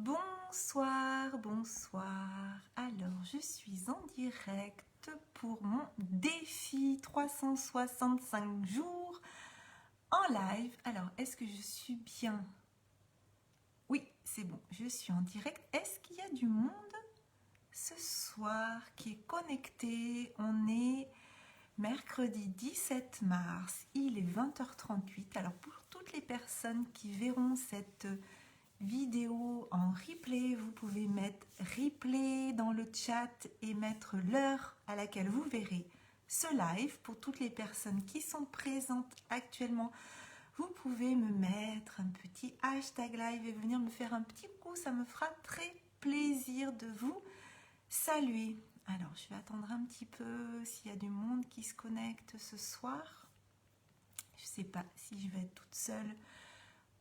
Bonsoir, bonsoir. Alors, je suis en direct pour mon défi 365 jours en live. Alors, est-ce que je suis bien? Oui, c'est bon, je suis en direct. Est-ce qu'il y a du monde ce soir qui est connecté? On est mercredi 17 mars, il est 20h38. Alors, pour toutes les personnes qui verront cette vidéo en replay, vous pouvez mettre replay dans le chat et mettre l'heure à laquelle vous verrez ce live. Pour toutes les personnes qui sont présentes actuellement, vous pouvez me mettre un petit hashtag live et venir me faire un petit coup, ça me fera très plaisir de vous saluer. Alors je vais attendre un petit peu s'il y a du monde qui se connecte ce soir. Je ne sais pas si je vais être toute seule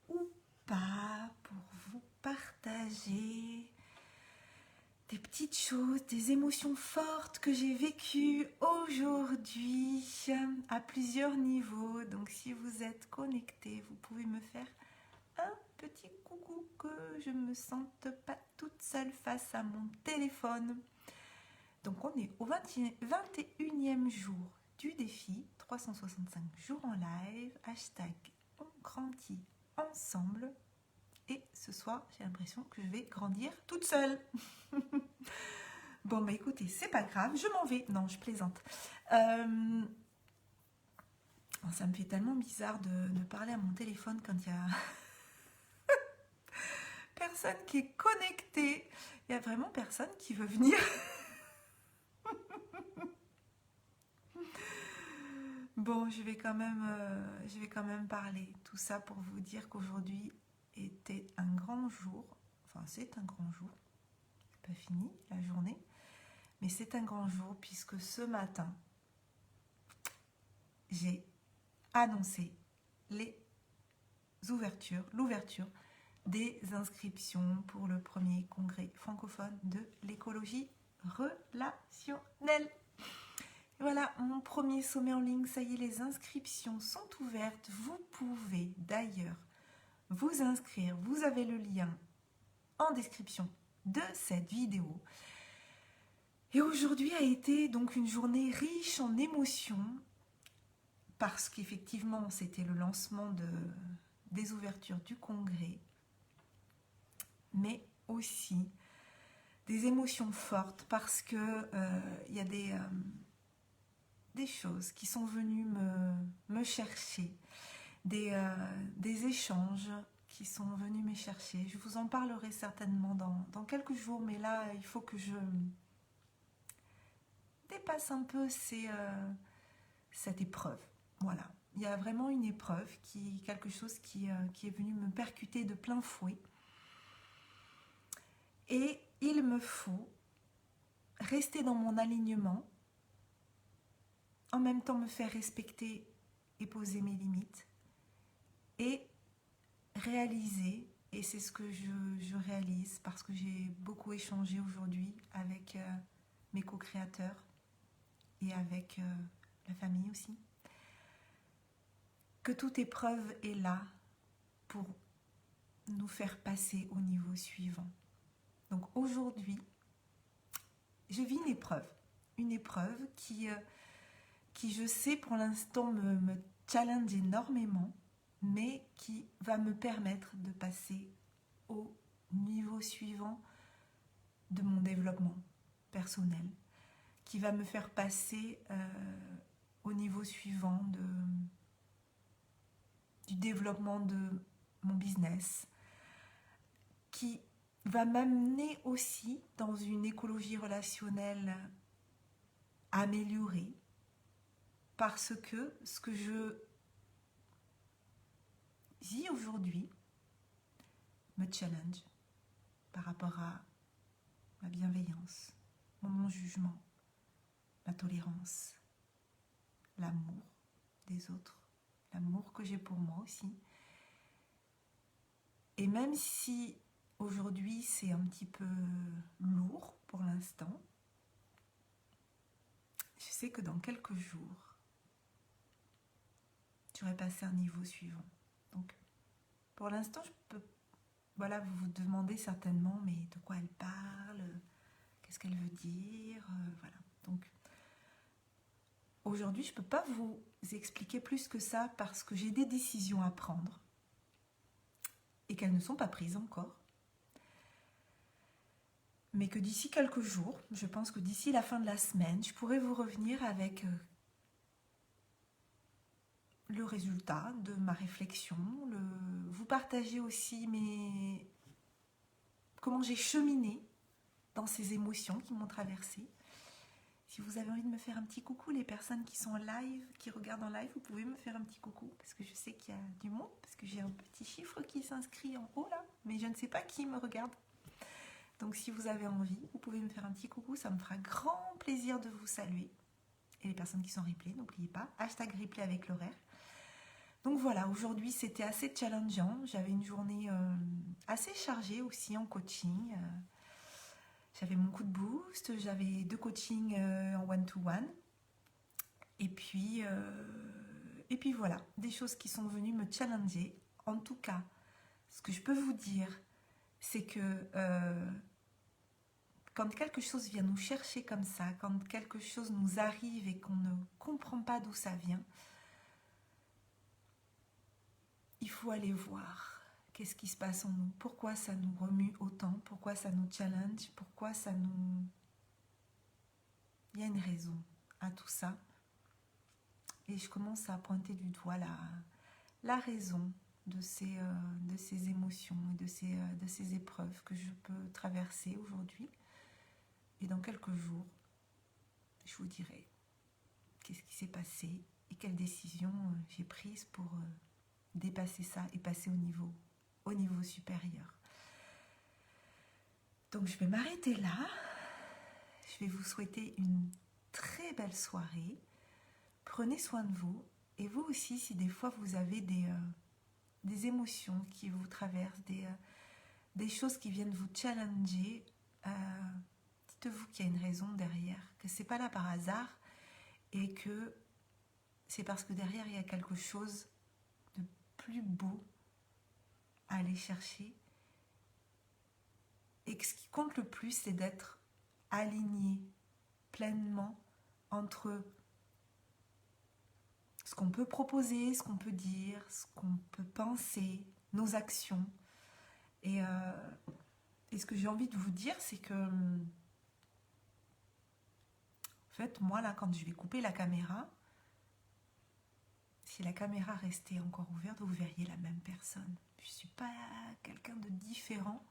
ou pas pour vous partager des petites choses, des émotions fortes que j'ai vécues aujourd'hui à plusieurs niveaux. Donc si vous êtes connecté, vous pouvez me faire un petit coucou que je ne me sente pas toute seule face à mon téléphone. Donc on est au 21e jour du défi 365 jours en live, hashtag on grandit ensemble. Et ce soir, j'ai l'impression que je vais grandir toute seule. Bon, bah écoutez, c'est pas grave, je m'en vais. Non, je plaisante. Ça me fait tellement bizarre de parler à mon téléphone quand il y a personne qui est connectée. Il y a vraiment personne qui veut venir. Bon, je vais quand même parler. Tout ça pour vous dire qu'aujourd'hui était un grand jour. Enfin, c'est un grand jour. C'est pas fini la journée. Mais c'est un grand jour puisque ce matin, j'ai annoncé l'ouverture des inscriptions pour le premier congrès francophone de l'écologie relationnelle. Voilà, mon premier sommet en ligne, ça y est, les inscriptions sont ouvertes. Vous pouvez d'ailleurs vous inscrire, vous avez le lien en description de cette vidéo. Et aujourd'hui a été donc une journée riche en émotions, parce qu'effectivement c'était le lancement des ouvertures du congrès, mais aussi des émotions fortes parce que il y a des choses qui sont venues me chercher, des échanges qui sont venus me chercher. Je vous en parlerai certainement dans quelques jours, mais là il faut que je dépasse un peu cette épreuve. Voilà, il y a vraiment une épreuve, quelque chose qui est venu me percuter de plein fouet. Et il me faut rester dans mon alignement, en même temps me faire respecter et poser mes limites, et réaliser, et c'est ce que je réalise parce que j'ai beaucoup échangé aujourd'hui avec mes co-créateurs et avec la famille aussi, que toute épreuve est là pour nous faire passer au niveau suivant. Donc aujourd'hui, je vis une épreuve qui je sais pour l'instant me challenge énormément, mais qui va me permettre de passer au niveau suivant de mon développement personnel, qui va me faire passer au niveau suivant du développement de mon business, qui va m'amener aussi dans une écologie relationnelle améliorée, parce que ce que je vis aujourd'hui me challenge par rapport à ma bienveillance, mon non-jugement, la tolérance, l'amour des autres, l'amour que j'ai pour moi aussi. Et même si aujourd'hui c'est un petit peu lourd pour l'instant, je sais que dans quelques jours, j'aurai passé un niveau suivant. Donc pour l'instant, je peux voilà, vous vous demandez certainement, mais de quoi elle parle? Qu'est-ce qu'elle veut dire? Voilà. Donc, aujourd'hui, je ne peux pas vous expliquer plus que ça parce que j'ai des décisions à prendre et qu'elles ne sont pas prises encore. Mais que d'ici quelques jours, je pense que d'ici la fin de la semaine, je pourrai vous revenir avec le résultat de ma réflexion, vous partager aussi comment j'ai cheminé dans ces émotions qui m'ont traversée. Si vous avez envie de me faire un petit coucou, les personnes qui sont en live, qui regardent en live, vous pouvez me faire un petit coucou, parce que je sais qu'il y a du monde, parce que j'ai un petit chiffre qui s'inscrit en haut là, mais je ne sais pas qui me regarde. Donc si vous avez envie, vous pouvez me faire un petit coucou, ça me fera grand plaisir de vous saluer. Et les personnes qui sont replay, n'oubliez pas, hashtag replay avec l'horaire. Donc voilà, aujourd'hui c'était assez challengeant, j'avais une journée assez chargée aussi en coaching. J'avais mon coup de boost, j'avais 2 coachings en one-to-one. Et puis voilà, des choses qui sont venues me challenger. En tout cas, ce que je peux vous dire, c'est que quand quelque chose vient nous chercher comme ça, quand quelque chose nous arrive et qu'on ne comprend pas d'où ça vient, il faut aller voir qu'est-ce qui se passe en nous, pourquoi ça nous remue autant, pourquoi ça nous challenge, pourquoi ça nous... Il y a une raison à tout ça. Et je commence à pointer du doigt la raison de ces émotions et de ces épreuves que je peux traverser aujourd'hui. Et dans quelques jours, je vous dirai qu'est-ce qui s'est passé et quelles décisions j'ai prises pour dépasser ça et passer au niveau supérieur. Donc je vais m'arrêter là. Je vais vous souhaiter une très belle soirée. Prenez soin de vous. Et vous aussi, si des fois vous avez des émotions qui vous traversent, des choses qui viennent vous challenger, dites-vous qu'il y a une raison derrière, que c'est pas là par hasard et que c'est parce que derrière il y a quelque chose de plus beau à aller chercher. Et que ce qui compte le plus, c'est d'être aligné pleinement entre ce qu'on peut proposer, ce qu'on peut dire, ce qu'on peut penser, nos actions. Et ce que j'ai envie de vous dire, c'est que, en fait, moi, là, quand je vais couper la caméra, si la caméra restait encore ouverte, vous verriez la même personne. Je ne suis pas quelqu'un de différent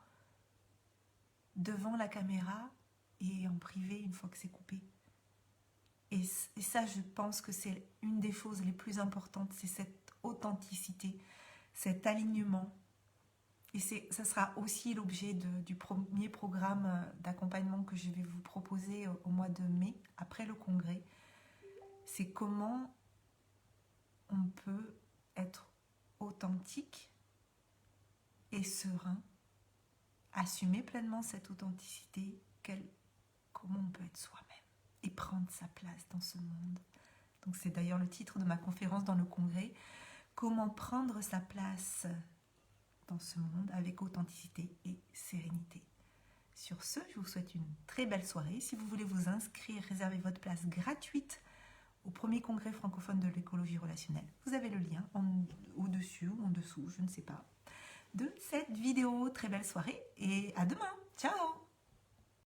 devant la caméra et en privé une fois que c'est coupé. Et ça, je pense que c'est une des choses les plus importantes, c'est cette authenticité, cet alignement. Et ça sera aussi l'objet du premier programme d'accompagnement que je vais vous proposer au mois de mai, après le congrès. C'est comment on peut être authentique et serein, assumer pleinement cette authenticité, comment on peut être soi-même et prendre sa place dans ce monde. Donc c'est d'ailleurs le titre de ma conférence dans le congrès, comment prendre sa place dans ce monde avec authenticité et sérénité. Sur ce, je vous souhaite une très belle soirée. Si vous voulez vous inscrire, réserver votre place gratuite au premier congrès francophone de l'écologie relationnelle, vous avez le lien au-dessus ou en dessous, je ne sais pas, de cette vidéo. Très belle soirée et à demain. Ciao!